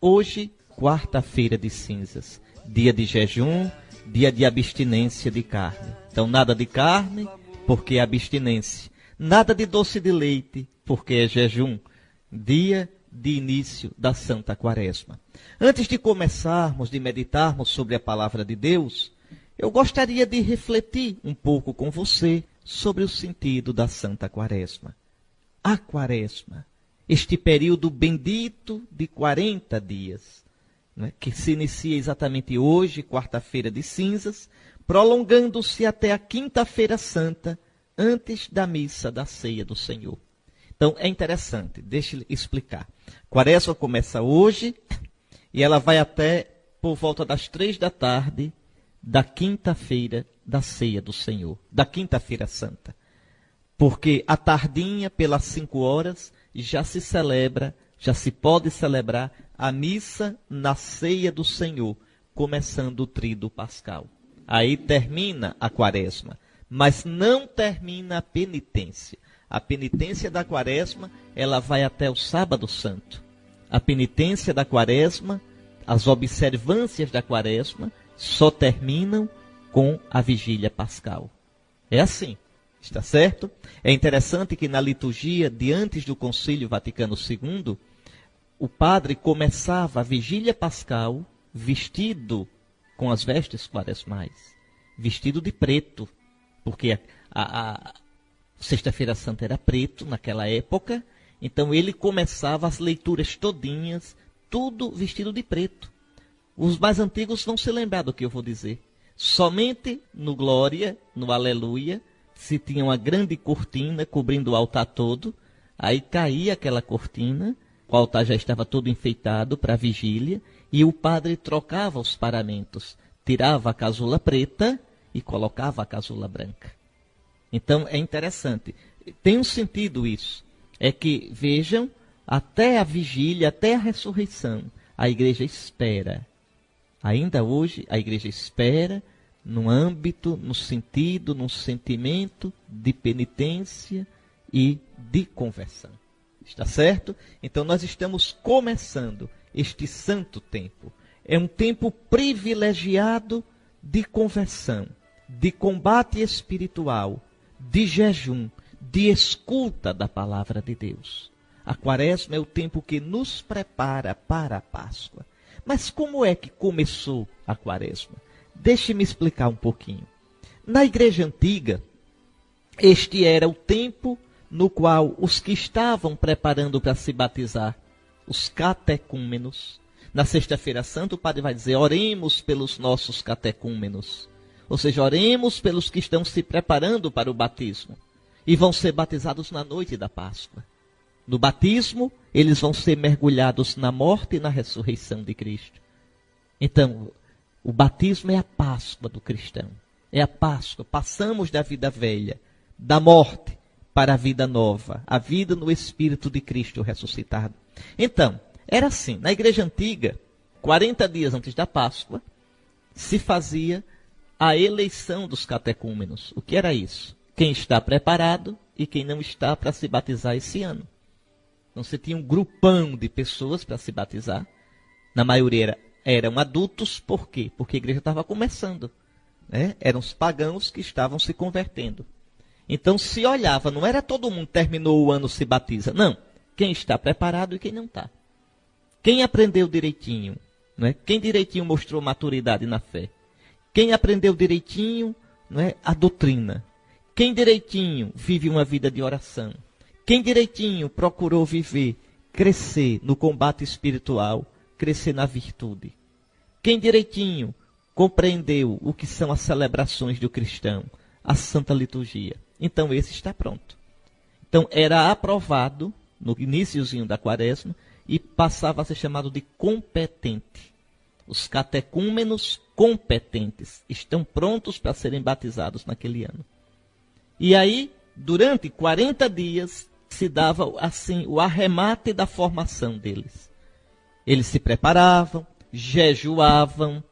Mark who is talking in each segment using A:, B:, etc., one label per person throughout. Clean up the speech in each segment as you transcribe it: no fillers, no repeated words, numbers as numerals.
A: Hoje, quarta-feira de cinzas, dia de jejum, dia de abstinência de carne. Então, nada de carne, porque é abstinência. Nada de doce de leite, porque é jejum. Dia de início da Santa Quaresma. Antes de começarmos, de meditarmos sobre a palavra de Deus, eu gostaria de refletir um pouco com você sobre o sentido da Santa Quaresma. A Quaresma, este período bendito de 40 dias, né, que se inicia exatamente hoje, quarta-feira de cinzas, prolongando-se até a quinta-feira santa, antes da missa da ceia do Senhor. Então, é interessante, deixa eu explicar. Quaresma começa hoje e ela vai até por volta das 3 da tarde da quinta-feira da ceia do Senhor, da quinta-feira santa. Porque à tardinha, pelas 5 horas, já se celebra, já se pode celebrar a missa na ceia do Senhor, começando o tríduo pascal. Aí termina a Quaresma, mas não termina a penitência. A penitência da Quaresma, ela vai até o Sábado Santo. A penitência da Quaresma, as observâncias da Quaresma, só terminam com a vigília pascal. É assim, está certo? É interessante que na liturgia de antes do Concílio Vaticano II, o padre começava a vigília pascal vestido com as vestes quaresmais, vestido de preto, porque a Sexta-feira Santa era preto naquela época, então ele começava as leituras todinhas, tudo vestido de preto. Os mais antigos vão se lembrar do que eu vou dizer. Somente no Glória, no Aleluia, se tinha uma grande cortina cobrindo o altar todo, aí caía aquela cortina, o altar já estava todo enfeitado para a vigília, e o padre trocava os paramentos, tirava a casula preta e colocava a casula branca. Então é interessante, tem um sentido isso, é que vejam, até a vigília, até a ressurreição, a igreja espera. Ainda hoje a igreja espera no âmbito, no sentido, no sentimento de penitência e de conversão. Está certo? Então nós estamos começando este santo tempo. É um tempo privilegiado de conversão, de combate espiritual, de jejum, de escuta da palavra de Deus. A Quaresma é o tempo que nos prepara para a Páscoa. Mas como é que começou a Quaresma? Deixe-me explicar um pouquinho. Na igreja antiga, este era o tempo no qual os que estavam preparando para se batizar, os catecúmenos, na Sexta-feira Santa o padre vai dizer, oremos pelos nossos catecúmenos. Ou seja, oremos pelos que estão se preparando para o batismo e vão ser batizados na noite da Páscoa. No batismo, eles vão ser mergulhados na morte e na ressurreição de Cristo. Então, o batismo é a Páscoa do cristão. É a Páscoa. Passamos da vida velha, da morte, para a vida nova. A vida no Espírito de Cristo ressuscitado. Então, era assim. Na igreja antiga, 40 dias antes da Páscoa, se fazia a eleição dos catecúmenos. O que era isso? Quem está preparado e quem não está para se batizar esse ano. Então você tinha um grupão de pessoas para se batizar. Na maioria eram adultos. Por quê? Porque a igreja estava começando. Né? Eram os pagãos que estavam se convertendo. Então se olhava, não era todo mundo terminou o ano se batiza. Não. Quem está preparado e quem não está. Quem aprendeu direitinho. Né? Quem direitinho mostrou maturidade na fé. Quem aprendeu direitinho, não é, a doutrina. Quem direitinho vive uma vida de oração. Quem direitinho procurou viver, crescer no combate espiritual, crescer na virtude. Quem direitinho compreendeu o que são as celebrações do cristão, a Santa Liturgia. Então esse está pronto. Então era aprovado no iniciozinho da Quaresma e passava a ser chamado de competente. Os catecúmenos competentes estão prontos para serem batizados naquele ano. E aí, durante 40 dias, se dava assim o arremate da formação deles. Eles se preparavam, jejuavam,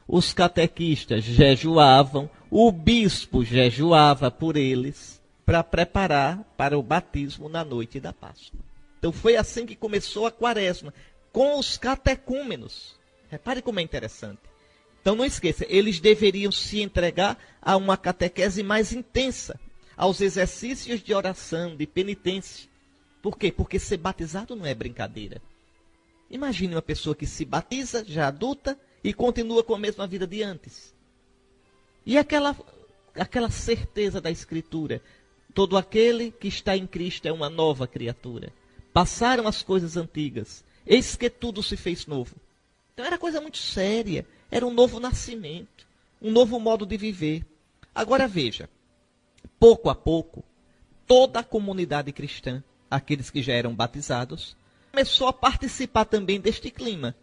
A: os catequistas jejuavam, o bispo jejuava por eles, para preparar para o batismo na noite da Páscoa. Então foi assim que começou a Quaresma. com os catecúmenos. Repare como é interessante. Então não esqueça, eles deveriam se entregar a uma catequese mais intensa, aos exercícios de oração, de penitência. Por quê? Porque ser batizado não é brincadeira. Imagine uma pessoa que se batiza, já adulta, e continua com a mesma vida de antes. E aquela certeza da Escritura, todo aquele que está em Cristo é uma nova criatura. Passaram as coisas antigas, eis que tudo se fez novo. Então era coisa muito séria, era um novo nascimento, um novo modo de viver. Agora veja, pouco a pouco, toda a comunidade cristã, aqueles que já eram batizados, começou a participar também deste clima.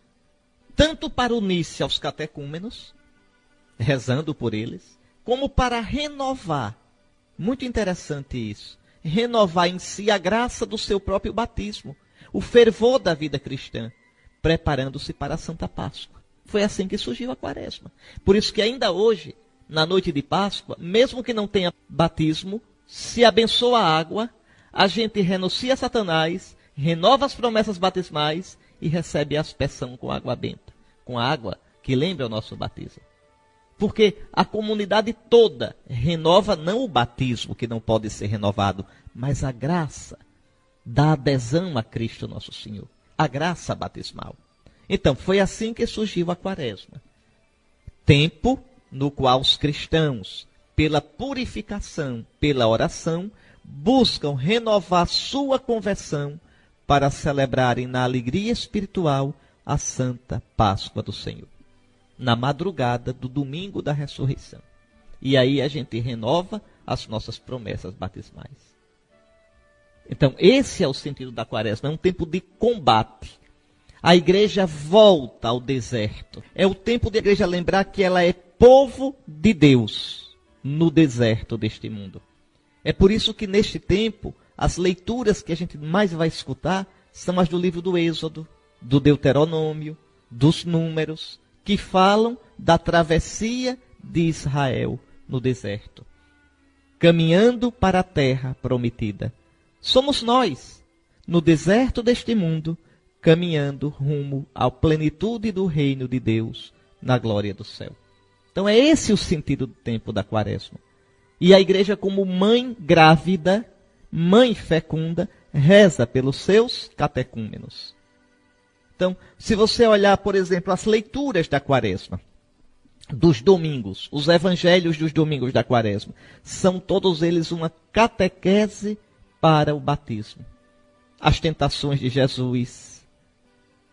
A: Tanto para unir-se aos catecúmenos, rezando por eles, como para renovar. Muito interessante isso. Renovar em si a graça do seu próprio batismo, o fervor da vida cristã, preparando-se para a Santa Páscoa. Foi assim que surgiu a Quaresma. Por isso que ainda hoje, na noite de Páscoa, mesmo que não tenha batismo, se abençoa a água, a gente renuncia a Satanás, renova as promessas batismais e recebe a aspersão com água benta, com a água que lembra o nosso batismo. Porque a comunidade toda renova não o batismo, que não pode ser renovado, mas a graça da adesão a Cristo nosso Senhor, a graça batismal. Então, foi assim que surgiu a Quaresma. Tempo no qual os cristãos, pela purificação, pela oração, buscam renovar sua conversão para celebrarem na alegria espiritual a Santa Páscoa do Senhor, na madrugada do domingo da ressurreição. E aí a gente renova as nossas promessas batismais. Então, esse é o sentido da Quaresma, é um tempo de combate. A igreja volta ao deserto. É o tempo da igreja lembrar que ela é povo de Deus no deserto deste mundo. É por isso que neste tempo, as leituras que a gente mais vai escutar são as do livro do Êxodo, do Deuteronômio, dos Números, que falam da travessia de Israel no deserto, caminhando para a terra prometida. Somos nós, no deserto deste mundo, caminhando rumo à plenitude do reino de Deus, na glória do céu. Então é esse o sentido do tempo da Quaresma. E a igreja, como mãe grávida, mãe fecunda, reza pelos seus catecúmenos. Então, se você olhar, por exemplo, as leituras da Quaresma, dos domingos, os evangelhos dos domingos da Quaresma, são todos eles uma catequese para o batismo. As tentações de Jesus,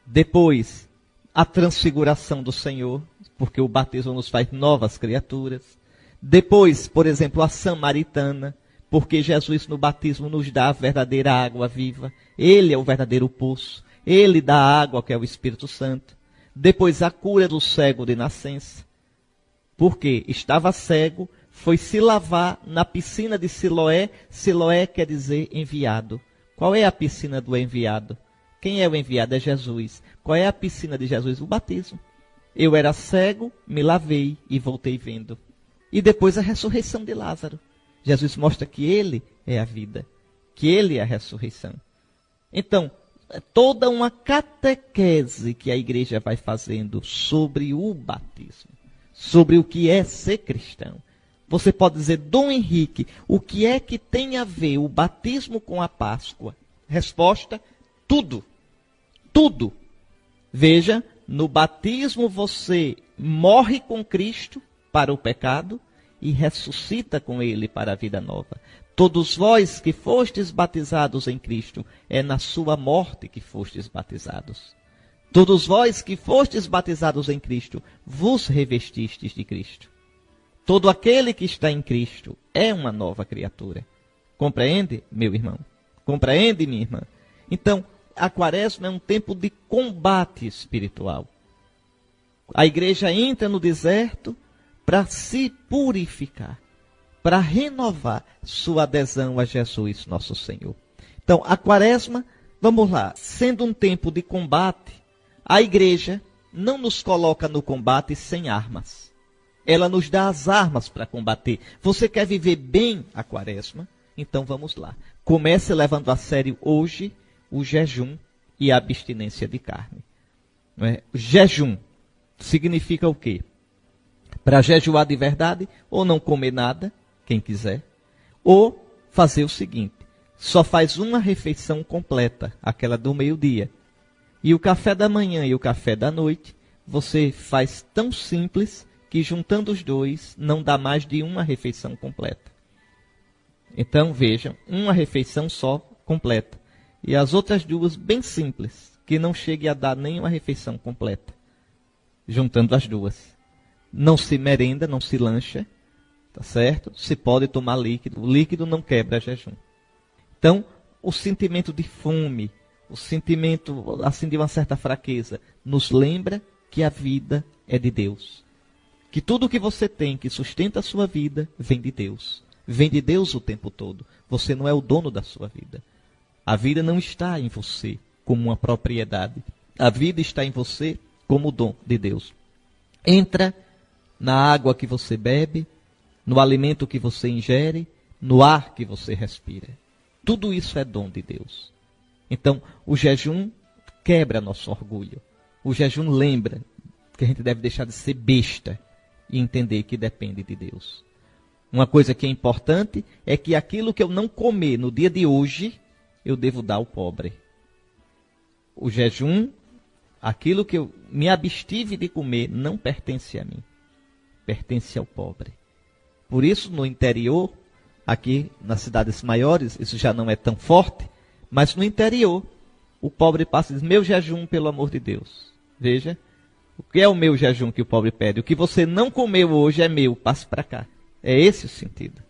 A: depois a transfiguração do Senhor, porque o batismo nos faz novas criaturas. Depois, por exemplo, a samaritana, porque Jesus no batismo nos dá a verdadeira água viva. Ele é o verdadeiro poço. Ele dá a água, que é o Espírito Santo. Depois a cura do cego de nascença. Porque estava cego, foi se lavar na piscina de Siloé. Siloé quer dizer enviado. Qual é a piscina do enviado? Quem é o enviado? É Jesus. Qual é a piscina de Jesus? O batismo. Eu era cego, me lavei e voltei vendo. E depois a ressurreição de Lázaro. Jesus mostra que ele é a vida, que ele é a ressurreição. Então, é toda uma catequese que a igreja vai fazendo sobre o batismo, sobre o que é ser cristão. Você pode dizer, Dom Henrique, o que é que tem a ver o batismo com a Páscoa? Resposta, tudo. Tudo. Veja, no batismo você morre com Cristo para o pecado e ressuscita com ele para a vida nova. Todos vós que fostes batizados em Cristo, é na sua morte que fostes batizados. Todos vós que fostes batizados em Cristo, vos revestistes de Cristo. Todo aquele que está em Cristo é uma nova criatura. Compreende, meu irmão? Compreende, minha irmã? Então, a Quaresma é um tempo de combate espiritual. A igreja entra no deserto para se purificar, para renovar sua adesão a Jesus, nosso Senhor. Então, a Quaresma, vamos lá, sendo um tempo de combate, a igreja não nos coloca no combate sem armas. Ela nos dá as armas para combater. Você quer viver bem a Quaresma? Então vamos lá. Comece levando a sério hoje o jejum e a abstinência de carne. Não é? Jejum significa o quê? Para jejuar de verdade, ou não comer nada, quem quiser, ou fazer o seguinte, só faz uma refeição completa, aquela do meio-dia. E o café da manhã e o café da noite, você faz tão simples que juntando os dois não dá mais de uma refeição completa. Então vejam, uma refeição só completa. E as outras duas bem simples, que não chegue a dar nem uma refeição completa. Juntando as duas. Não se merenda, não se lancha, tá certo? Se pode tomar líquido. O líquido não quebra jejum. Então, o sentimento de fome, o sentimento assim de uma certa fraqueza, nos lembra que a vida é de Deus. Que tudo que você tem que sustenta a sua vida vem de Deus. Vem de Deus o tempo todo. Você não é o dono da sua vida. A vida não está em você como uma propriedade. A vida está em você como o dom de Deus. Entra na água que você bebe, no alimento que você ingere, no ar que você respira. Tudo isso é dom de Deus. Então, o jejum quebra nosso orgulho. O jejum lembra que a gente deve deixar de ser besta e entender que depende de Deus. Uma coisa que é importante é que aquilo que eu não comer no dia de hoje, eu devo dar ao pobre. O jejum, aquilo que eu me abstive de comer, não pertence a mim. Pertence ao pobre. Por isso, no interior, aqui nas cidades maiores, isso já não é tão forte, mas no interior, o pobre passa e diz, meu jejum, pelo amor de Deus. Veja, o que é o meu jejum que o pobre pede? O que você não comeu hoje é meu, passe para cá. É esse o sentido.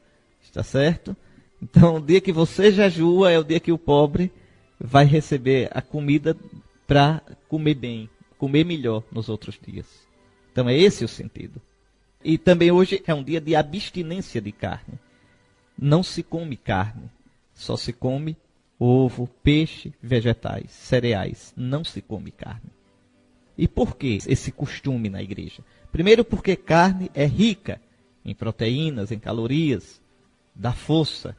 A: Está certo? Então, o dia que você jejua é o dia que o pobre vai receber a comida para comer bem, comer melhor nos outros dias. Então, é esse o sentido. E também hoje é um dia de abstinência de carne. Não se come carne, só se come ovo, peixe, vegetais, cereais. Não se come carne. E por que esse costume na igreja? Primeiro, porque carne é rica em proteínas, em calorias, dá força.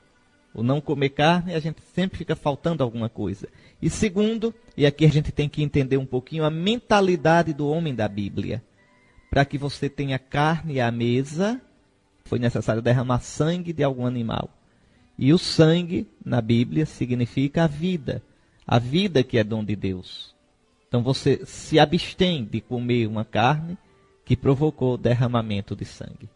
A: O não comer carne, a gente sempre fica faltando alguma coisa. E segundo, e aqui a gente tem que entender um pouquinho a mentalidade do homem da Bíblia. Para que você tenha carne à mesa, foi necessário derramar sangue de algum animal. E o sangue, na Bíblia, significa a vida que é dom de Deus. Então você se abstém de comer uma carne que provocou derramamento de sangue.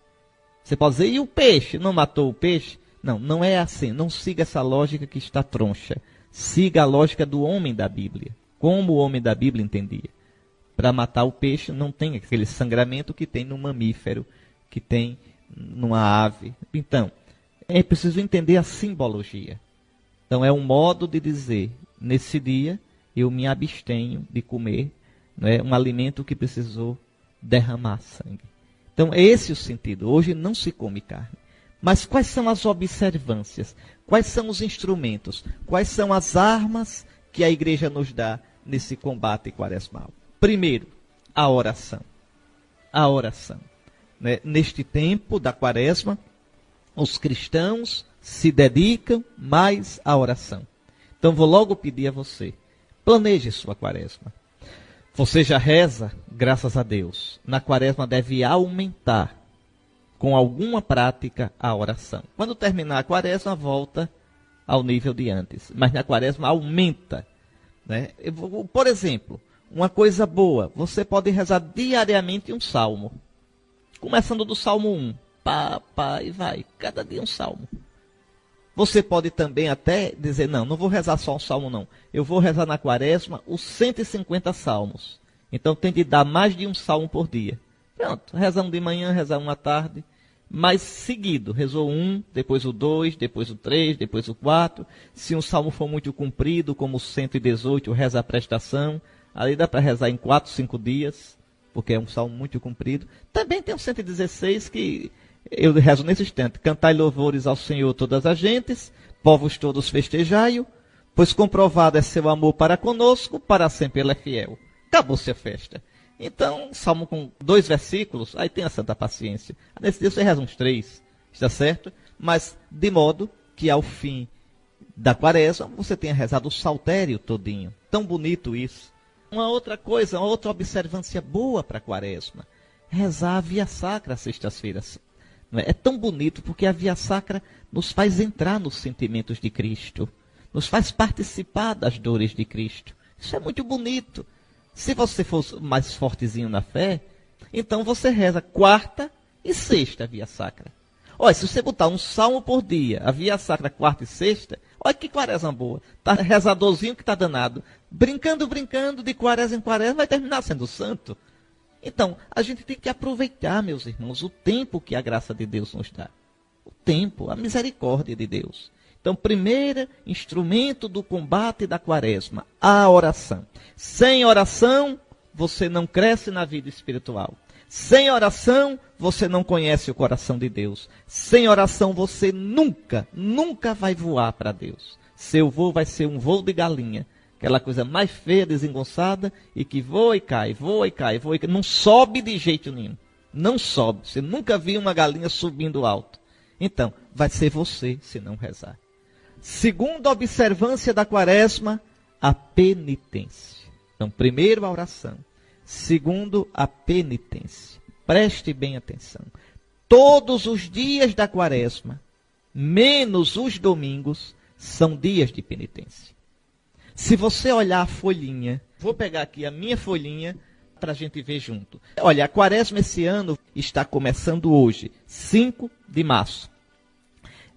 A: Você pode dizer, e o peixe? Não matou o peixe? Não, não é assim. Não siga essa lógica que está troncha. Siga a lógica do homem da Bíblia. Como o homem da Bíblia entendia. Para matar o peixe não tem aquele sangramento que tem no mamífero, que tem numa ave. Então, é preciso entender a simbologia. Então, é um modo de dizer, nesse dia, eu me abstenho de comer, né, um alimento que precisou derramar sangue. Então, é esse o sentido. Hoje não se come carne. Mas quais são as observâncias? Quais são os instrumentos? Quais são as armas que a igreja nos dá nesse combate quaresmal? Primeiro, a oração. A oração. Né? Neste tempo da quaresma, os cristãos se dedicam mais à oração. Então, vou logo pedir a você, planeje sua quaresma. Você já reza, graças a Deus. Na quaresma deve aumentar, com alguma prática, a oração. Quando terminar a quaresma, volta ao nível de antes. Mas na quaresma aumenta. Né? Por exemplo, uma coisa boa, você pode rezar diariamente um salmo. Começando do Salmo 1. E vai. Cada dia um salmo. Você pode também até dizer, não vou rezar só um salmo não. Eu vou rezar na quaresma os 150 salmos. Então tem de dar mais de um salmo por dia. Pronto, rezar um de manhã, rezar um à tarde. Mas seguido, rezou um, depois o 2, depois o 3, depois o 4. Se um salmo for muito comprido, como o 118, reza a prestação. Ali dá para rezar em 4, 5 dias, porque é um salmo muito comprido. Também tem o 116 que eu rezo nesse instante. Cantai louvores ao Senhor todas as gentes, povos todos festejai-o, pois comprovado é seu amor para conosco, para sempre ele é fiel. Acabou-se a festa. Então, salmo com 2 versículos, aí tem a santa paciência. Nesse dia você reza uns 3, está certo? Mas de modo que ao fim da quaresma, você tenha rezado o saltério todinho. Tão bonito isso. Uma outra coisa, uma outra observância boa para a quaresma, rezar a via sacra às sextas-feiras. É tão bonito porque a via sacra nos faz entrar nos sentimentos de Cristo, nos faz participar das dores de Cristo. Isso é muito bonito. Se você for mais fortezinho na fé, então você reza quarta e sexta via sacra. Olha, se você botar um salmo por dia, a via sacra quarta e sexta, olha que quaresma boa. Tá rezadorzinho que tá danado. Brincando, de quaresma em quaresma, vai terminar sendo santo. Então, a gente tem que aproveitar, meus irmãos, o tempo que a graça de Deus nos dá. O tempo, a misericórdia de Deus. Então, primeiro instrumento do combate da quaresma, a oração. Sem oração, você não cresce na vida espiritual. Sem oração, você não conhece o coração de Deus. Sem oração, você nunca vai voar para Deus. Seu voo vai ser um voo de galinha. Aquela coisa mais feia, desengonçada, e que voa e cai, voa e cai, voa e cai. Não sobe de jeito nenhum. Não sobe. Você nunca viu uma galinha subindo alto. Então, vai ser você se não rezar. Segunda observância da quaresma, a penitência. Então, primeiro a oração. Segundo, a penitência. Preste bem atenção. Todos os dias da quaresma, menos os domingos, são dias de penitência. Se você olhar a folhinha, vou pegar aqui a minha folhinha para a gente ver junto. Olha, a quaresma esse ano está começando hoje, 5 de março.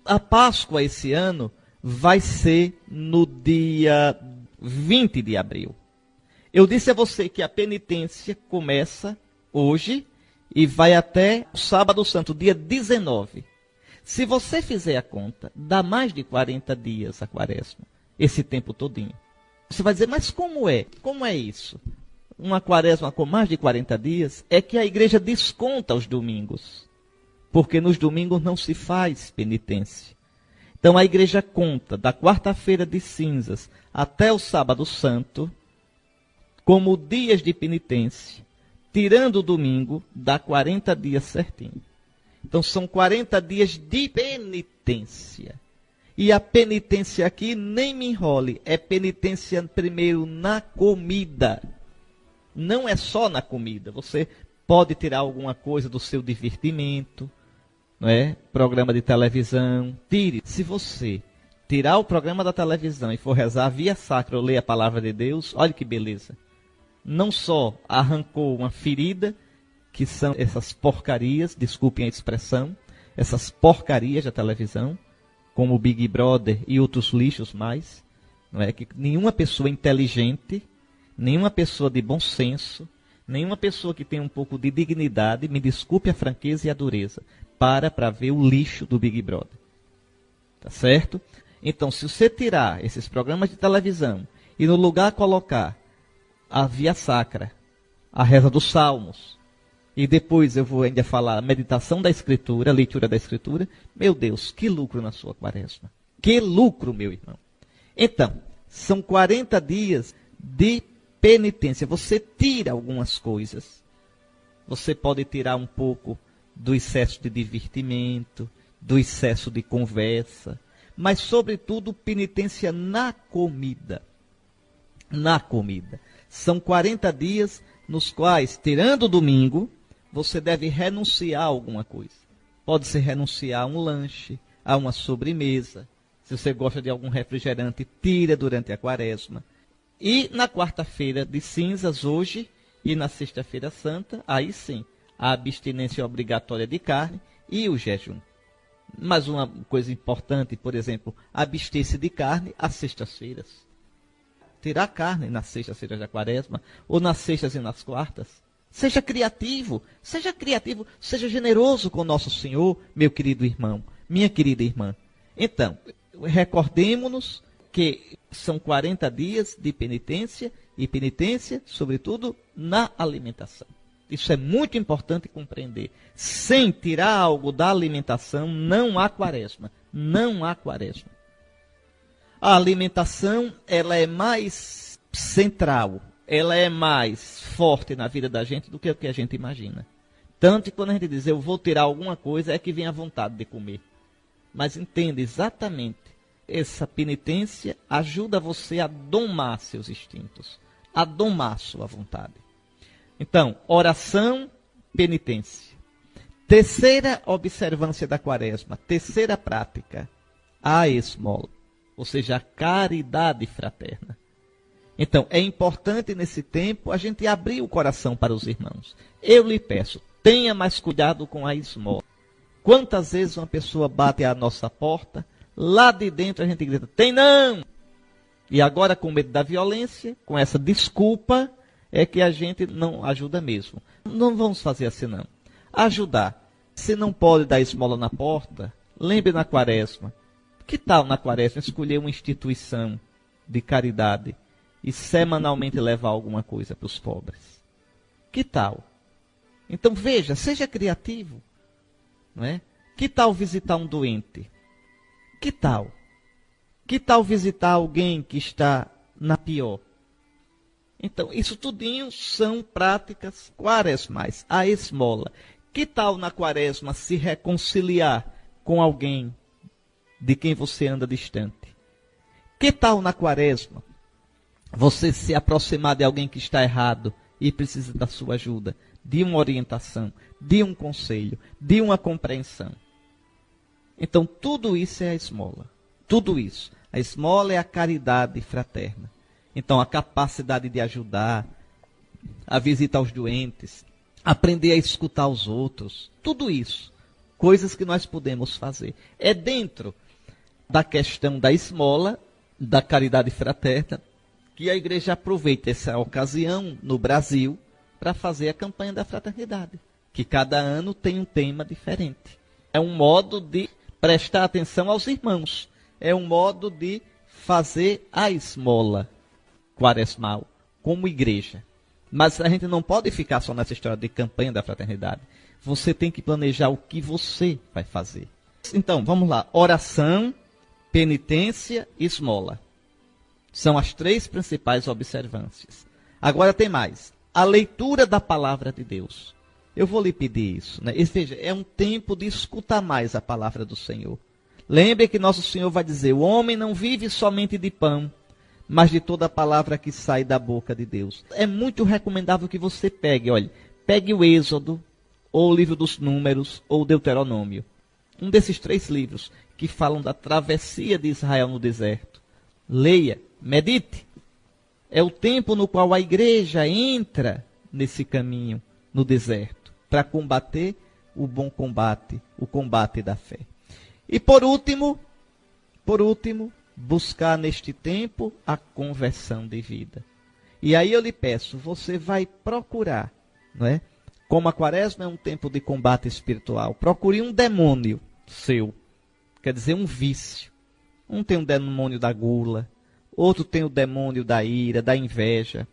A: A Páscoa esse ano vai ser no dia 20 de abril. Eu disse a você que a penitência começa hoje e vai até o sábado santo, dia 19. Se você fizer a conta, dá mais de 40 dias a quaresma, esse tempo todinho. Você vai dizer, mas como é? Como é isso? Uma quaresma com mais de 40 dias é que a igreja desconta os domingos, porque nos domingos não se faz penitência. Então a igreja conta da quarta-feira de cinzas até o sábado santo como dias de penitência, tirando o domingo, dá 40 dias certinho. Então são 40 dias de penitência. E a penitência aqui, nem me enrole, é penitência primeiro na comida. Não é só na comida. Você pode tirar alguma coisa do seu divertimento, não é? Programa de televisão. Tire. Se você tirar o programa da televisão e for rezar via sacra ou ler a palavra de Deus, olha que beleza. Não só arrancou uma ferida, que são essas porcarias, desculpem a expressão, essas porcarias da televisão, como o Big Brother e outros lixos mais, não é? Que nenhuma pessoa inteligente, nenhuma pessoa de bom senso, nenhuma pessoa que tem um pouco de dignidade, me desculpe a franqueza e a dureza, para ver o lixo do Big Brother. Tá certo? Então, se você tirar esses programas de televisão e no lugar colocar a via sacra, a reza dos salmos, e depois eu vou ainda falar a meditação da Escritura, a leitura da Escritura. Meu Deus, que lucro na sua quaresma. Que lucro, meu irmão. Então, são 40 dias de penitência. Você tira algumas coisas. Você pode tirar um pouco do excesso de divertimento, do excesso de conversa, mas, sobretudo, penitência na comida. Na comida. São 40 dias nos quais, tirando o domingo, você deve renunciar a alguma coisa. Pode ser renunciar a um lanche, a uma sobremesa. Se você gosta de algum refrigerante, tira durante a quaresma. E na quarta-feira de cinzas, hoje, e na sexta-feira santa, aí sim, a abstinência obrigatória de carne e o jejum. Mas uma coisa importante, por exemplo, abster-se de carne às sextas-feiras. Tirar carne nas sextas-feiras da quaresma, ou nas sextas e nas quartas. Seja criativo, seja generoso com nosso Senhor, meu querido irmão, minha querida irmã. Então, recordemos-nos que são 40 dias de penitência, e penitência, sobretudo, na alimentação. Isso é muito importante compreender. Sem tirar algo da alimentação, não há quaresma. Não há quaresma. A alimentação, ela é mais central, ela é mais forte na vida da gente do que o que a gente imagina. Tanto que quando a gente diz, eu vou tirar alguma coisa, é que vem a vontade de comer. Mas entenda exatamente, essa penitência ajuda você a domar seus instintos, a domar sua vontade. Então, oração, penitência. Terceira observância da quaresma, terceira prática, a esmola, ou seja, a caridade fraterna. Então, é importante nesse tempo a gente abrir o coração para os irmãos. Eu lhe peço, tenha mais cuidado com a esmola. Quantas vezes uma pessoa bate à nossa porta, lá de dentro a gente grita, tem não! E agora, com medo da violência, com essa desculpa, é que a gente não ajuda mesmo. Não vamos fazer assim, não. Ajudar. Se não pode dar esmola na porta, lembre na quaresma. Que tal na quaresma escolher uma instituição de caridade e semanalmente levar alguma coisa para os pobres? Que tal? Então veja, seja criativo. Não é? Que tal visitar um doente? Que tal? Que tal visitar alguém que está na pior? Então, isso tudinho são práticas quaresmais, a esmola. Que tal na quaresma se reconciliar com alguém de quem você anda distante? Que tal na quaresma você se aproximar de alguém que está errado e precisa da sua ajuda, de uma orientação, de um conselho, de uma compreensão? Então, tudo isso é a esmola. Tudo isso. A esmola é a caridade fraterna. Então, a capacidade de ajudar, a visitar os doentes, aprender a escutar os outros, tudo isso, coisas que nós podemos fazer. É dentro da questão da esmola, da caridade fraterna, que a igreja aproveita essa ocasião no Brasil para fazer a campanha da fraternidade, que cada ano tem um tema diferente. É um modo de prestar atenção aos irmãos, é um modo de fazer a esmola quaresmal como igreja. Mas a gente não pode ficar só nessa história de campanha da fraternidade. Você tem que planejar o que você vai fazer. Então, vamos lá. Oração, penitência e esmola. São as três principais observâncias. Agora tem mais. A leitura da palavra de Deus. Eu vou lhe pedir isso, né? E veja, é um tempo de escutar mais a palavra do Senhor. Lembre que nosso Senhor vai dizer, o homem não vive somente de pão, mas de toda a palavra que sai da boca de Deus. É muito recomendável que você pegue o Êxodo, ou o livro dos Números, ou o Deuteronômio. Um desses três livros que falam da travessia de Israel no deserto. Leia, medite. É o tempo no qual a igreja entra nesse caminho, no deserto, para combater o bom combate, o combate da fé. E por último, buscar neste tempo a conversão de vida. E aí eu lhe peço, você vai procurar, não é? Como a quaresma é um tempo de combate espiritual, procure um demônio seu, quer dizer, um vício. Um tem o demônio da gula, outro tem o demônio da ira, da inveja,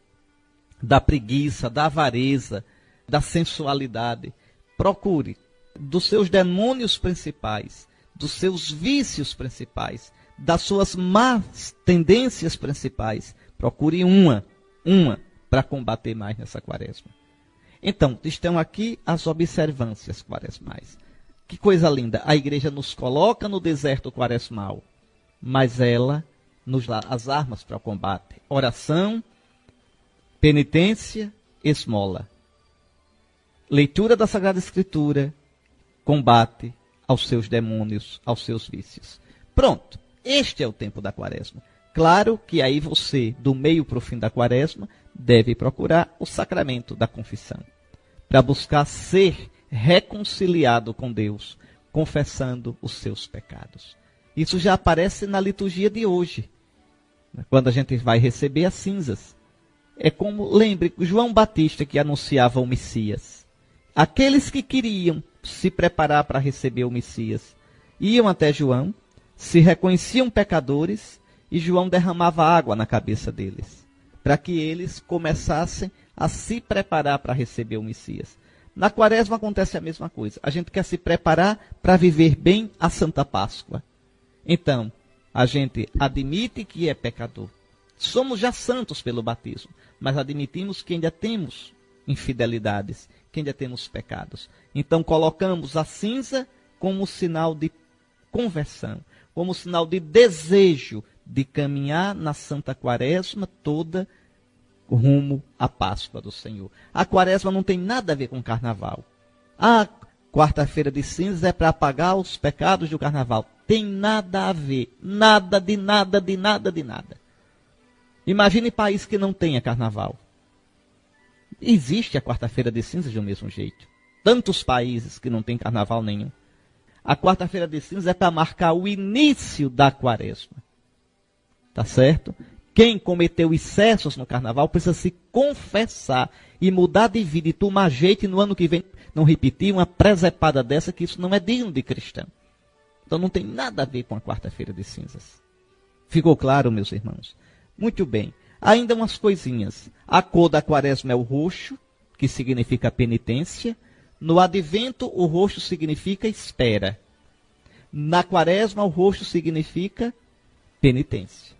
A: da preguiça, da avareza, da sensualidade. Procure dos seus demônios principais, dos seus vícios principais, das suas más tendências principais. Procure uma para combater mais nessa quaresma. Então, estão aqui as observâncias quaresmais. Que coisa linda, a igreja nos coloca no deserto quaresmal, mas ela nos dá as armas para o combate. Oração, penitência, esmola. Leitura da Sagrada Escritura, combate aos seus demônios, aos seus vícios. Pronto, este é o tempo da quaresma. Claro que aí você, do meio para o fim da quaresma, deve procurar o sacramento da confissão, para buscar ser reconciliado com Deus, confessando os seus pecados. Isso já aparece na liturgia de hoje, quando a gente vai receber as cinzas. É como, lembre, João Batista que anunciava o Messias. Aqueles que queriam se preparar para receber o Messias iam até João, se reconheciam pecadores e João derramava água na cabeça deles, para que eles começassem a se preparar para receber o Messias. Na quaresma acontece a mesma coisa. A gente quer se preparar para viver bem a Santa Páscoa. Então, a gente admite que é pecador. Somos já santos pelo batismo, mas admitimos que ainda temos infidelidades, que ainda temos pecados. Então, colocamos a cinza como sinal de conversão, como sinal de desejo de caminhar na Santa Quaresma toda rumo à Páscoa do Senhor. A quaresma não tem nada a ver com carnaval. A quarta-feira de cinzas é para apagar os pecados do carnaval. Tem nada a ver. Nada de nada, de nada, de nada. Imagine país que não tenha carnaval. Existe a quarta-feira de cinzas do mesmo jeito. Tantos países que não tem carnaval nenhum. A quarta-feira de cinzas é para marcar o início da quaresma. Tá certo? Quem cometeu excessos no carnaval precisa se confessar e mudar de vida e tomar jeito e no ano que vem não repetir uma presepada dessa, que isso não é digno de cristão. Então não tem nada a ver com a quarta-feira de cinzas. Ficou claro, meus irmãos? Muito bem. Ainda umas coisinhas. A cor da quaresma é o roxo, que significa penitência. No advento, o roxo significa espera. Na quaresma, o roxo significa penitência.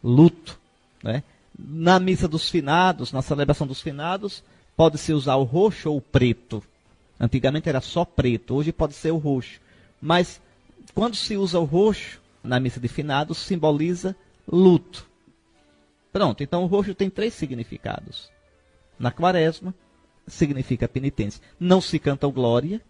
A: Luto. Né? Na missa dos finados, na celebração dos finados, pode-se usar o roxo ou o preto. Antigamente era só preto, hoje pode ser o roxo. Mas quando se usa o roxo, na missa de finados, simboliza luto. Pronto, então o roxo tem 3 significados. Na quaresma, significa penitência. Não se canta o glória,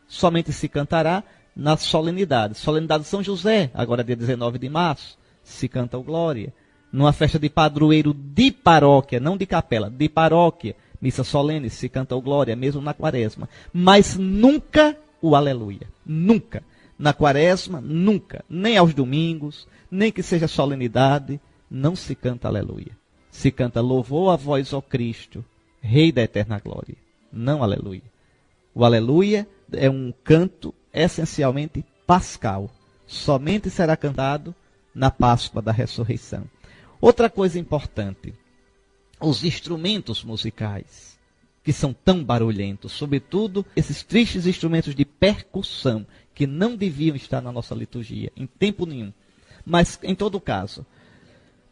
A: somente se cantará na solenidade. Solenidade de São José, agora dia 19 de março, se canta o glória. Numa festa de padroeiro de paróquia, não de capela, de paróquia, missa solene, se canta o glória, mesmo na quaresma. Mas nunca o aleluia. Nunca. Na quaresma, nunca. Nem aos domingos, nem que seja solenidade, não se canta aleluia. Se canta louvor a vós, ó Cristo, Rei da eterna glória. Não aleluia. O aleluia é um canto essencialmente pascal. Somente será cantado na Páscoa da ressurreição. Outra coisa importante. Os instrumentos musicais, que são tão barulhentos, sobretudo esses tristes instrumentos de percussão, que não deviam estar na nossa liturgia, em tempo nenhum. Mas, em todo caso,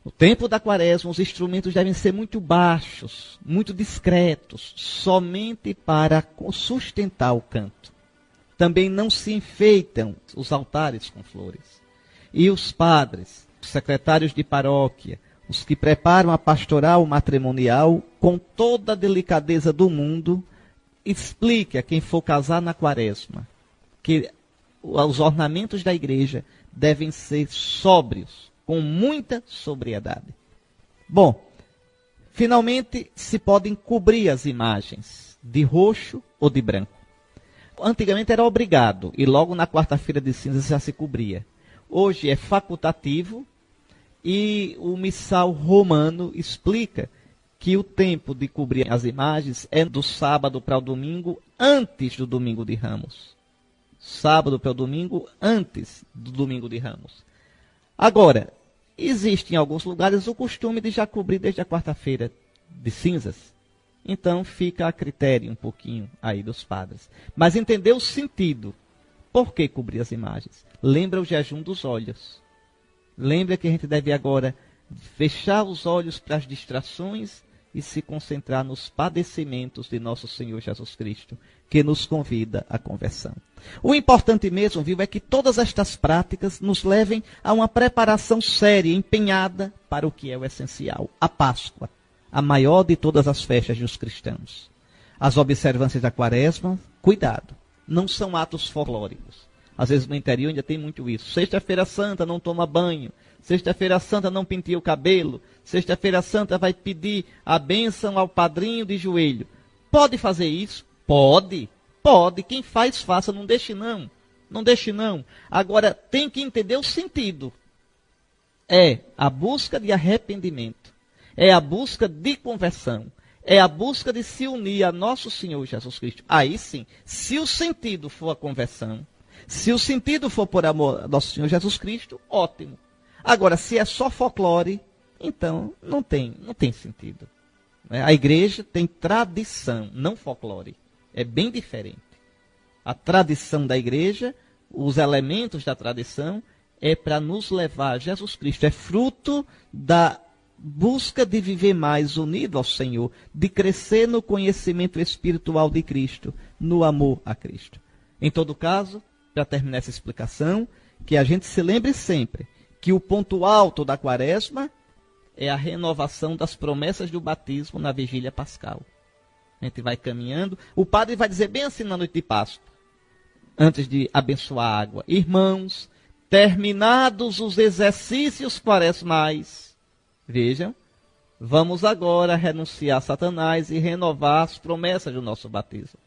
A: no tempo da quaresma, os instrumentos devem ser muito baixos, muito discretos, somente para sustentar o canto. Também não se enfeitam os altares com flores. E os padres, os secretários de paróquia, os que preparam a pastoral matrimonial, com toda a delicadeza do mundo, explique a quem for casar na quaresma que os ornamentos da igreja devem ser sóbrios, com muita sobriedade. Bom, finalmente se podem cobrir as imagens de roxo ou de branco. Antigamente era obrigado e logo na quarta-feira de cinzas já se cobria. Hoje é facultativo e o missal romano explica que o tempo de cobrir as imagens é do sábado para o domingo antes do domingo de Ramos. Sábado para o domingo antes do domingo de Ramos. Agora, existe em alguns lugares o costume de já cobrir desde a quarta-feira de cinzas. Então fica a critério um pouquinho aí dos padres. Mas entender o sentido. Por que cobrir as imagens? Lembra o jejum dos olhos. Lembra que a gente deve agora fechar os olhos para as distrações e se concentrar nos padecimentos de nosso Senhor Jesus Cristo, que nos convida à conversão. O importante mesmo, viu, é que todas estas práticas nos levem a uma preparação séria, empenhada para o que é o essencial, a Páscoa, a maior de todas as festas dos cristãos. As observâncias da quaresma, cuidado, não são atos folclóricos. Às vezes no interior ainda tem muito isso. Sexta-feira Santa não toma banho. Sexta-feira Santa não penteia o cabelo. Sexta-feira Santa vai pedir a bênção ao padrinho de joelho. Pode fazer isso? Pode. Pode. Quem faz, faça. Não deixe não. Não deixe não. Agora, tem que entender o sentido. É a busca de arrependimento. É a busca de conversão. É a busca de se unir a nosso Senhor Jesus Cristo. Aí sim, se o sentido for a conversão, se o sentido for por amor a nosso Senhor Jesus Cristo, ótimo. Agora, se é só folclore, então não tem sentido. A igreja tem tradição, não folclore. É bem diferente. A tradição da igreja, os elementos da tradição, é para nos levar a Jesus Cristo. É fruto da busca de viver mais unido ao Senhor, de crescer no conhecimento espiritual de Cristo, no amor a Cristo. Em todo caso, para terminar essa explicação, que a gente se lembre sempre que o ponto alto da quaresma é a renovação das promessas do batismo na vigília pascal. A gente vai caminhando, o padre vai dizer bem assim na noite de Páscoa, antes de abençoar a água: irmãos, terminados os exercícios quaresmais, vejam, vamos agora renunciar a Satanás e renovar as promessas do nosso batismo.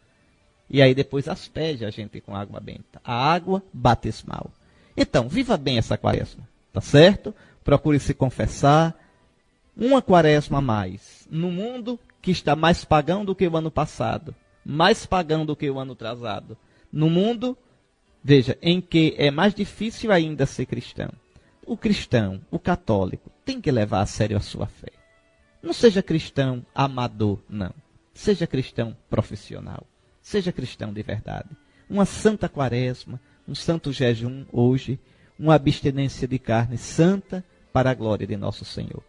A: E aí depois asperge a gente com água benta, a água batismal. Então, viva bem essa quaresma, tá certo? Procure se confessar. Uma quaresma a mais, no mundo que está mais pagão do que o ano passado, mais pagão do que o ano atrasado, no mundo, veja, em que é mais difícil ainda ser cristão. O cristão, o católico, tem que levar a sério a sua fé. Não seja cristão amador, não. Seja cristão profissional. Seja cristão de verdade. Uma santa quaresma, um santo jejum hoje, uma abstinência de carne santa para a glória de nosso Senhor.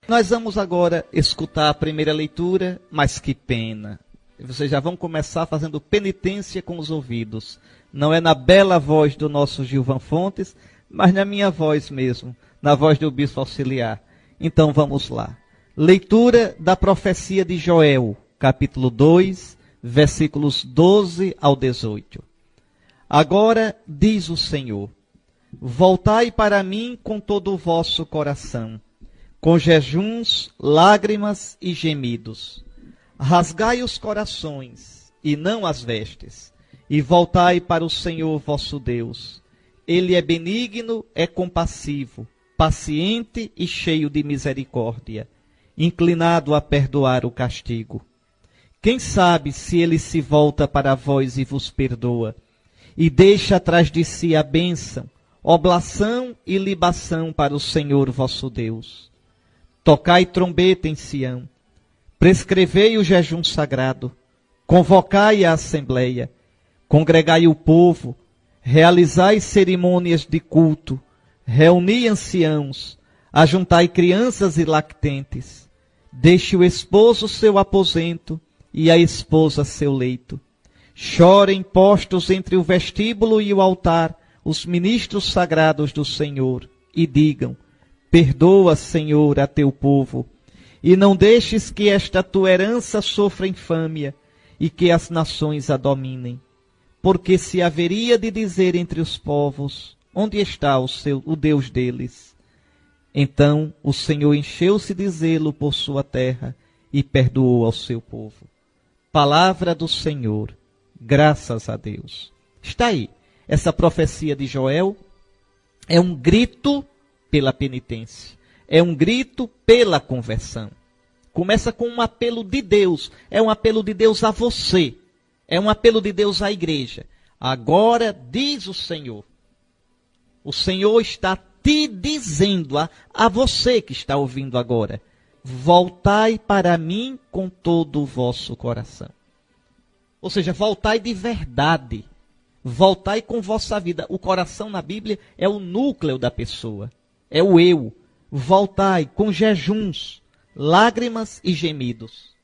A: Nós vamos agora escutar a primeira leitura, mas que pena. Vocês já vão começar fazendo penitência com os ouvidos. Não é na bela voz do nosso Gilvan Fontes, mas na minha voz mesmo, na voz do bispo auxiliar. Então vamos lá. Leitura da profecia de Joel, capítulo 2, versículos 12 ao 18. Agora diz o Senhor: voltai para mim com todo o vosso coração, com jejuns, lágrimas e gemidos. Rasgai os corações, e não as vestes, e voltai para o Senhor vosso Deus. Ele é benigno, é compassivo, paciente e cheio de misericórdia, inclinado a perdoar o castigo. Quem sabe se ele se volta para vós e vos perdoa, e deixa atrás de si a bênção, oblação e libação para o Senhor vosso Deus. Tocai trombeta em Sião, prescrevei o jejum sagrado, convocai a assembleia, congregai o povo, realizai cerimônias de culto, reuni anciãos, ajuntai crianças e lactentes, deixe o esposo seu aposento e a esposa seu leito. Chorem postos entre o vestíbulo e o altar os ministros sagrados do Senhor e digam: perdoa, Senhor, a teu povo, e não deixes que esta tua herança sofra infâmia e que as nações a dominem. Porque se haveria de dizer entre os povos: onde está o Deus deles? Então o Senhor encheu-se de zelo por sua terra e perdoou ao seu povo. Palavra do Senhor, graças a Deus. Está aí, essa profecia de Joel é um grito pela penitência, é um grito pela conversão. Começa com um apelo de Deus, é um apelo de Deus a você, é um apelo de Deus à igreja. Agora diz o Senhor está te dizendo a você que está ouvindo agora: voltai para mim com todo o vosso coração. Ou seja, voltai de verdade, voltai com vossa vida. O coração na Bíblia é o núcleo da pessoa. É o eu. Voltai com jejuns, lágrimas e gemidos.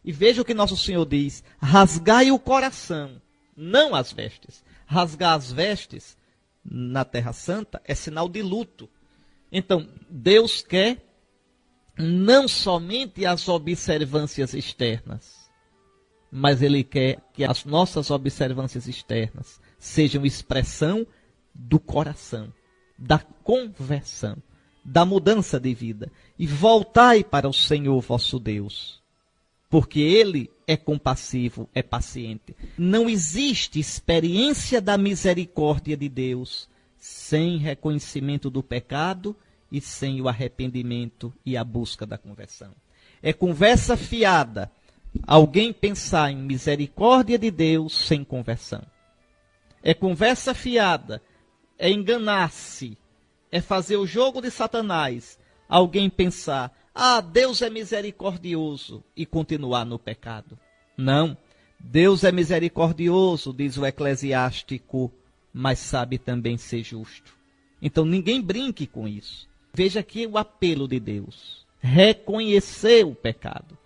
A: E veja o que nosso Senhor diz: rasgai o coração, não as vestes. Rasgar as vestes na Terra Santa é sinal de luto. Então, Deus quer não somente as observâncias externas, mas Ele quer que as nossas observâncias externas sejam expressão do coração, da conversão, da mudança de vida. E voltai para o Senhor vosso Deus, porque Ele é compassivo, é paciente. Não existe experiência da misericórdia de Deus sem reconhecimento do pecado e sem o arrependimento e a busca da conversão. É conversa fiada alguém pensar em misericórdia de Deus sem conversão. É conversa fiada, é enganar-se, é fazer o jogo de Satanás, alguém pensar: Deus é misericordioso, e continuar no pecado. Não, Deus é misericordioso, diz o eclesiástico, mas sabe também ser justo. Então ninguém brinque com isso. Veja aqui o apelo de Deus: reconhecer o pecado,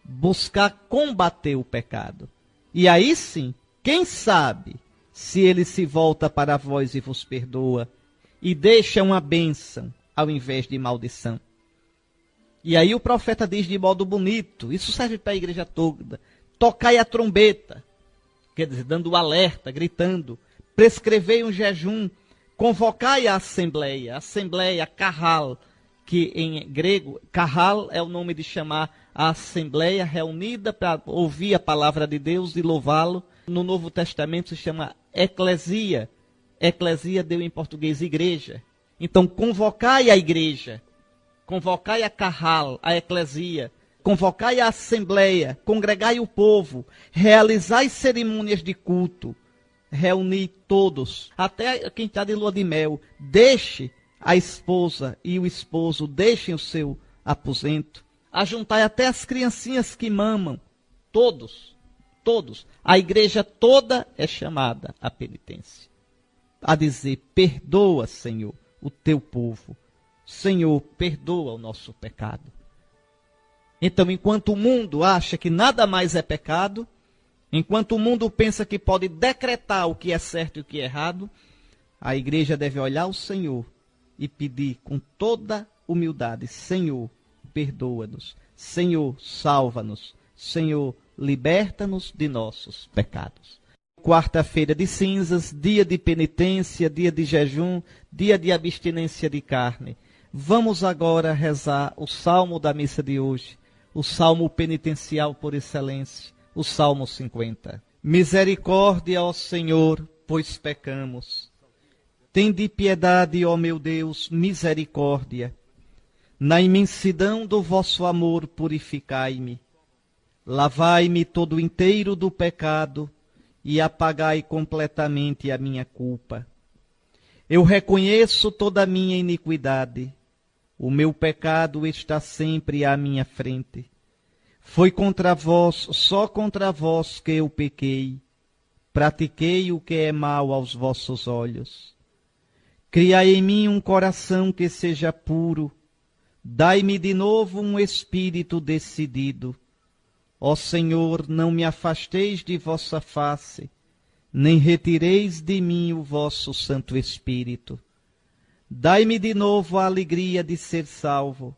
A: buscar combater o pecado. E aí sim, quem sabe, se ele se volta para vós e vos perdoa, e deixa uma bênção ao invés de maldição. E aí o profeta diz de modo bonito, isso serve para a igreja toda, tocai a trombeta, quer dizer, dando o alerta, gritando, prescrevei um jejum, convocai a assembleia, carral, que em grego, carral é o nome de chamar a assembleia reunida para ouvir a palavra de Deus e louvá-lo. No Novo Testamento se chama eclesia. Eclesia deu em português igreja. Então convocai a igreja, convocai a carral, a eclesia, convocai a assembleia, congregai o povo, realizai cerimônias de culto, reuni todos, até quem está de lua de mel, deixe a esposa e o esposo, deixem o seu aposento, ajuntai até as criancinhas que mamam, todos, a igreja toda é chamada à penitência, a dizer, perdoa, Senhor, o teu povo, Senhor, perdoa o nosso pecado. Então, enquanto o mundo acha que nada mais é pecado, enquanto o mundo pensa que pode decretar o que é certo e o que é errado, a igreja deve olhar ao Senhor e pedir com toda humildade, Senhor, perdoa-nos, Senhor, salva-nos, Senhor, liberta-nos de nossos pecados. Quarta-feira de cinzas, dia de penitência, dia de jejum, dia de abstinência de carne. Vamos agora rezar o salmo da missa de hoje, o salmo penitencial por excelência, o Salmo 50. Misericórdia, ó Senhor, pois pecamos. Tende piedade, ó meu Deus, misericórdia. Na imensidão do vosso amor purificai-me. Lavai-me todo inteiro do pecado e apagai completamente a minha culpa. Eu reconheço toda a minha iniquidade. O meu pecado está sempre à minha frente. Foi contra vós, só contra vós que eu pequei. Pratiquei o que é mal aos vossos olhos. Criai em mim um coração que seja puro. Dai-me de novo um espírito decidido. Ó Senhor, não me afasteis de vossa face, nem retireis de mim o vosso Santo Espírito. Dai-me de novo a alegria de ser salvo,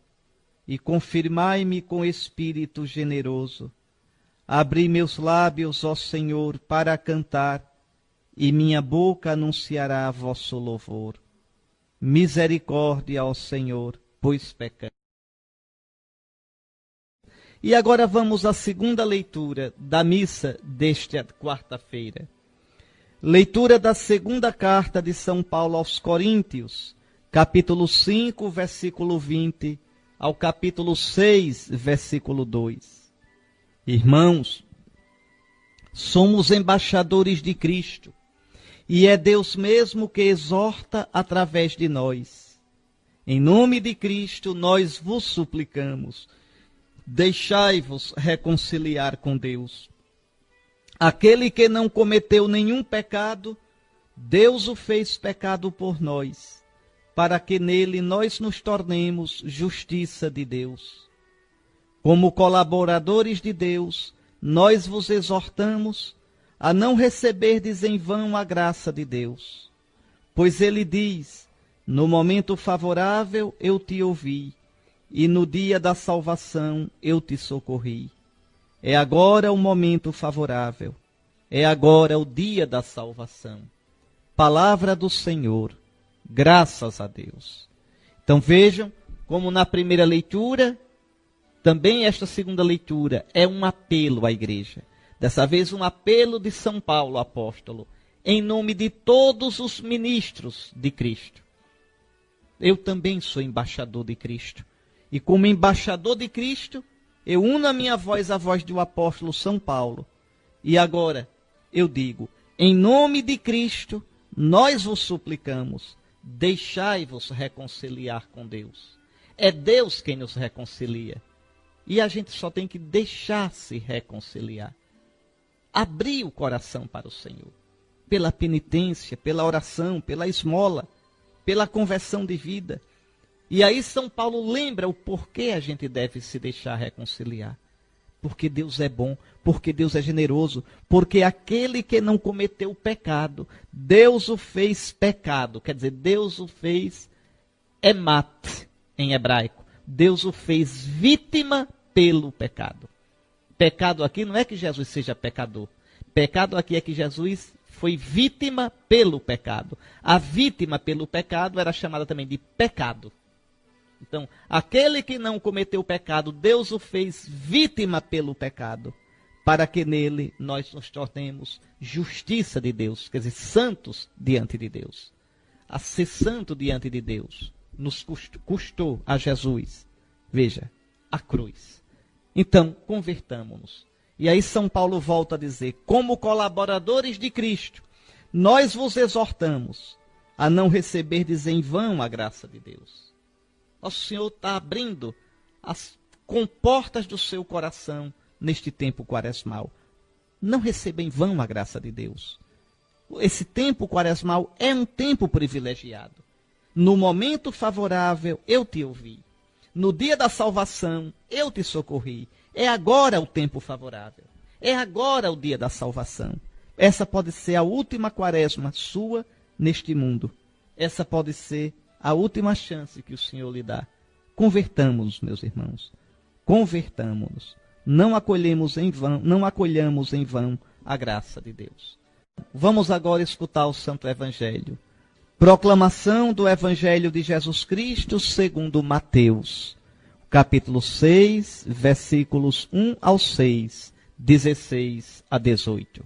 A: e confirmai-me com espírito generoso. Abri meus lábios, ó Senhor, para cantar, e minha boca anunciará vosso louvor. Misericórdia, ó Senhor, pois pecamos. E agora vamos à segunda leitura da missa desta quarta-feira. Leitura da segunda carta de São Paulo aos Coríntios, capítulo 5, versículo 20, ao capítulo 6, versículo 2. Irmãos, somos embaixadores de Cristo, e é Deus mesmo que exorta através de nós. Em nome de Cristo, nós vos suplicamos, deixai-vos reconciliar com Deus. Aquele que não cometeu nenhum pecado, Deus o fez pecado por nós, para que nele nós nos tornemos justiça de Deus. Como colaboradores de Deus, nós vos exortamos a não receberdes em vão a graça de Deus. Pois ele diz, no momento favorável eu te ouvi, e no dia da salvação eu te socorri. É agora o momento favorável, é agora o dia da salvação. Palavra do Senhor, graças a Deus. Então vejam como na primeira leitura, também esta segunda leitura é um apelo à igreja. Dessa vez um apelo de São Paulo, apóstolo, em nome de todos os ministros de Cristo. Eu também sou embaixador de Cristo. E como embaixador de Cristo, eu uno a minha voz à voz do apóstolo São Paulo. E agora eu digo, em nome de Cristo, nós vos suplicamos, deixai-vos reconciliar com Deus. É Deus quem nos reconcilia. E a gente só tem que deixar-se reconciliar. Abrir o coração para o Senhor. Pela penitência, pela oração, pela esmola, pela conversão de vida. E aí São Paulo lembra o porquê a gente deve se deixar reconciliar. Porque Deus é bom, porque Deus é generoso, porque aquele que não cometeu pecado, Deus o fez pecado. Quer dizer, Deus o fez emat em hebraico. Deus o fez vítima pelo pecado. Pecado aqui não é que Jesus seja pecador. Pecado aqui é que Jesus foi vítima pelo pecado. A vítima pelo pecado era chamada também de pecado. Então, aquele que não cometeu pecado, Deus o fez vítima pelo pecado, para que nele nós nos tornemos justiça de Deus, quer dizer, santos diante de Deus. A ser santo diante de Deus nos custou a Jesus. Veja, a cruz. Então, convertamo-nos. E aí São Paulo volta a dizer, como colaboradores de Cristo, nós vos exortamos a não receberdes em vão a graça de Deus. Nosso Senhor está abrindo as comportas do seu coração neste tempo quaresmal. Não receba em vão a graça de Deus. Esse tempo quaresmal é um tempo privilegiado. No momento favorável, eu te ouvi. No dia da salvação, eu te socorri. É agora o tempo favorável. É agora o dia da salvação. Essa pode ser a última quaresma sua neste mundo. Essa pode ser a última chance que o Senhor lhe dá. Convertamos-nos, meus irmãos. Convertamos-nos. Não acolhemos em vão a graça de Deus. Vamos agora escutar o Santo Evangelho. Proclamação do Evangelho de Jesus Cristo segundo Mateus, capítulo 6, versículos 1 ao 6, 16 a 18.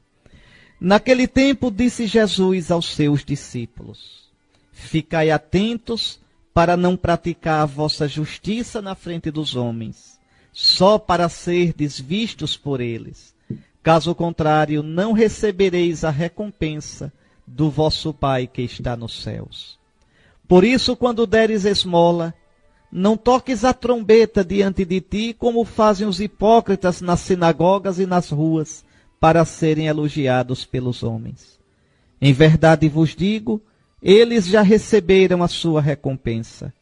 A: Naquele tempo disse Jesus aos seus discípulos, ficai atentos para não praticar a vossa justiça na frente dos homens, só para serdes vistos por eles. Caso contrário, não recebereis a recompensa do vosso Pai que está nos céus. Por isso, quando deres esmola, não toques a trombeta diante de ti, como fazem os hipócritas nas sinagogas e nas ruas, para serem elogiados pelos homens. Em verdade vos digo, eles já receberam a sua recompensa.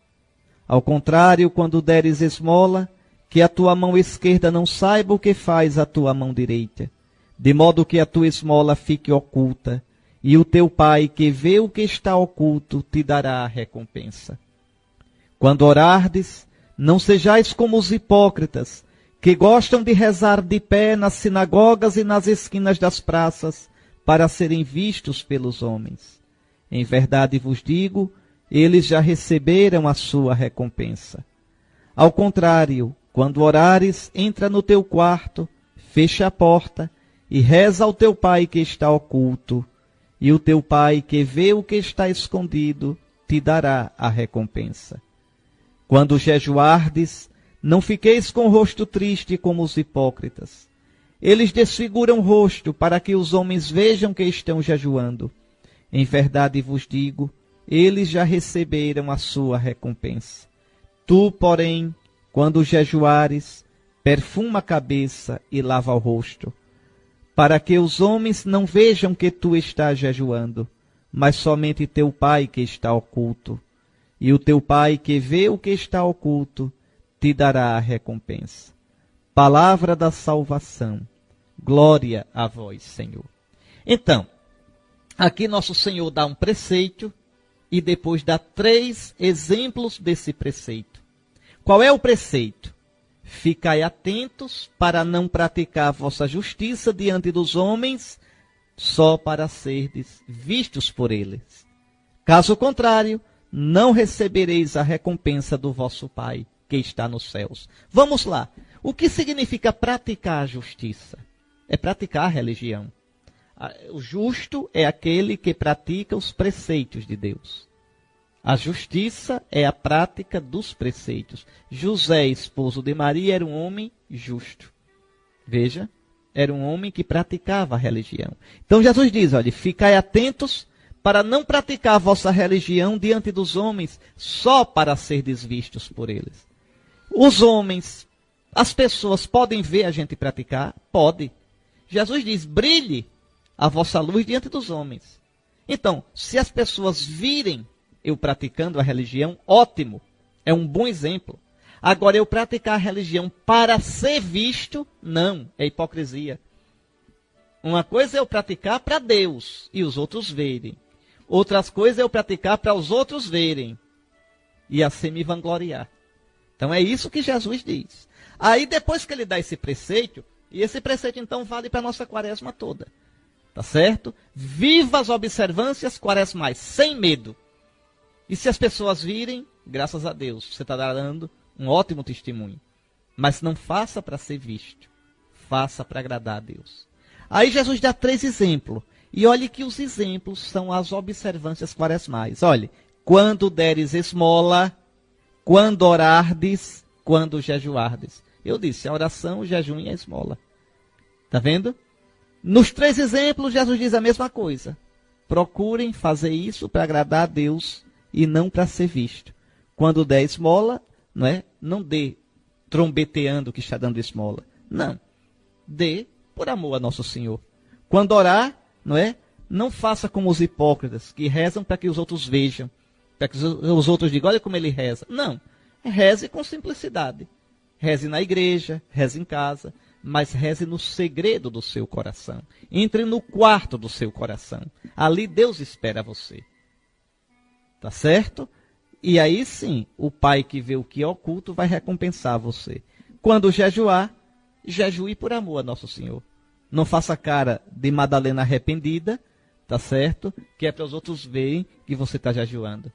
A: Ao contrário, quando deres esmola, que a tua mão esquerda não saiba o que faz a tua mão direita, de modo que a tua esmola fique oculta, e o teu Pai, que vê o que está oculto, te dará a recompensa. Quando orardes, não sejais como os hipócritas, que gostam de rezar de pé nas sinagogas e nas esquinas das praças, para serem vistos pelos homens. Em verdade vos digo, eles já receberam a sua recompensa. Ao contrário, quando orares, entra no teu quarto, fecha a porta, e reza ao teu Pai que está oculto, e o teu Pai que vê o que está escondido, te dará a recompensa. Quando jejuardes, não fiqueis com o rosto triste como os hipócritas. Eles desfiguram o rosto para que os homens vejam que estão jejuando. Em verdade vos digo, eles já receberam a sua recompensa. Tu, porém, quando jejuares, perfuma a cabeça e lava o rosto, para que os homens não vejam que tu estás jejuando, mas somente teu Pai que está oculto. E o teu Pai que vê o que está oculto, te dará a recompensa. Palavra da salvação. Glória a vós, Senhor. Então, aqui nosso Senhor dá um preceito e depois dá 3 exemplos desse preceito. Qual é o preceito? Ficai atentos para não praticar a vossa justiça diante dos homens, só para serdes vistos por eles. Caso contrário, não recebereis a recompensa do vosso Pai, que está nos céus. Vamos lá. O que significa praticar a justiça? É praticar a religião. O justo é aquele que pratica os preceitos de Deus. A justiça é a prática dos preceitos. José, esposo de Maria, era um homem justo. Veja, era um homem que praticava a religião. Então Jesus diz, olha, ficai atentos para não praticar a vossa religião diante dos homens, só para serdes vistos por eles. Os homens, as pessoas podem ver a gente praticar? Pode. Jesus diz, brilhe a vossa luz diante dos homens. Então, se as pessoas virem eu praticando a religião, ótimo, é um bom exemplo. Agora, eu praticar a religião para ser visto, não, é hipocrisia. Uma coisa é eu praticar para Deus e os outros verem. Outras coisas é eu praticar para os outros verem e assim me vangloriar. Então é isso que Jesus diz. Aí depois que ele dá esse preceito, e esse preceito então vale para a nossa quaresma toda. Tá certo? Viva as observâncias quaresmais, sem medo. E se as pessoas virem, graças a Deus, você está dando um ótimo testemunho. Mas não faça para ser visto. Faça para agradar a Deus. Aí Jesus dá 3 exemplos. E olhe que os exemplos são as observâncias quaresmais. Olhe, quando deres esmola, quando orardes, quando jejuardes. Eu disse, a oração, o jejum e a esmola. Está vendo? Nos 3 exemplos, Jesus diz a mesma coisa. Procurem fazer isso para agradar a Deus e não para ser visto. Quando der esmola, não dê trombeteando que está dando esmola. Não. Dê por amor a nosso Senhor. Quando orar, não faça como os hipócritas, que rezam para que os outros vejam, para que os outros digam, olha como ele reza. Não. Reze com simplicidade. Reze na igreja, reze em casa, mas reze no segredo do seu coração. Entre no quarto do seu coração. Ali Deus espera você. Tá certo? E aí sim, o Pai que vê o que é oculto vai recompensar você. Quando jejuar, jejue por amor a nosso Senhor. Não faça cara de Madalena arrependida, tá certo? Que é para os outros verem que você está jejuando.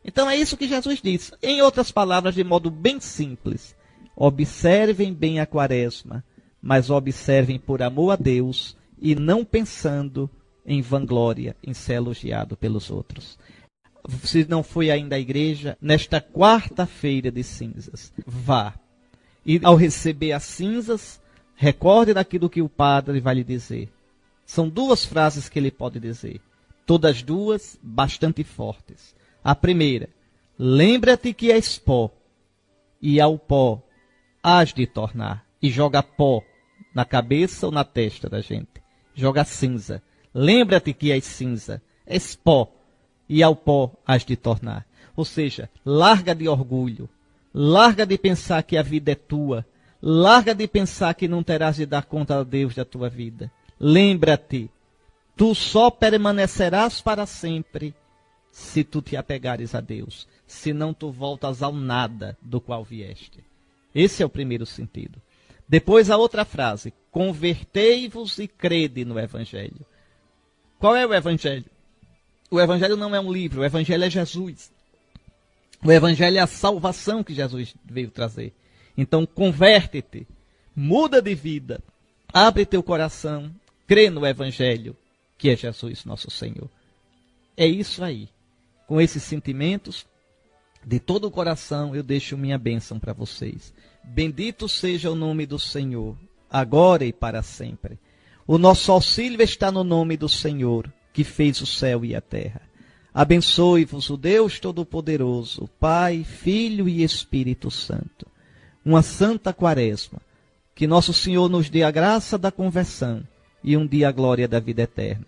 A: Então é isso que Jesus diz. Em outras palavras, de modo bem simples. Observem bem a quaresma, mas observem por amor a Deus e não pensando em vanglória, em ser elogiado pelos outros. Se não foi ainda à igreja, nesta quarta-feira de cinzas, vá. E ao receber as cinzas, recorde daquilo que o padre vai lhe dizer. São 2 frases que ele pode dizer. Todas 2 bastante fortes. A primeira, lembra-te que és pó, e ao pó hás de tornar. E joga pó na cabeça ou na testa da gente. Joga cinza. Lembra-te que és cinza, és pó, e ao pó hás de tornar. Ou seja, larga de orgulho, larga de pensar que a vida é tua, larga de pensar que não terás de dar conta a Deus da tua vida. Lembra-te, tu só permanecerás para sempre se tu te apegares a Deus, senão tu voltas ao nada do qual vieste. Esse é o primeiro sentido. Depois a outra frase, convertei-vos e crede no Evangelho. Qual é o Evangelho? O Evangelho não é um livro, o Evangelho é Jesus. O Evangelho é a salvação que Jesus veio trazer. Então converte-te, muda de vida, abre teu coração, crê no Evangelho, que é Jesus nosso Senhor. É isso aí. Com esses sentimentos, de todo o coração, eu deixo minha bênção para vocês. Bendito seja o nome do Senhor, agora e para sempre. O nosso auxílio está no nome do Senhor, que fez o céu e a terra. Abençoe-vos o Deus Todo-Poderoso, Pai, Filho e Espírito Santo. Uma santa quaresma. Que nosso Senhor nos dê a graça da conversão e um dia a glória da vida eterna.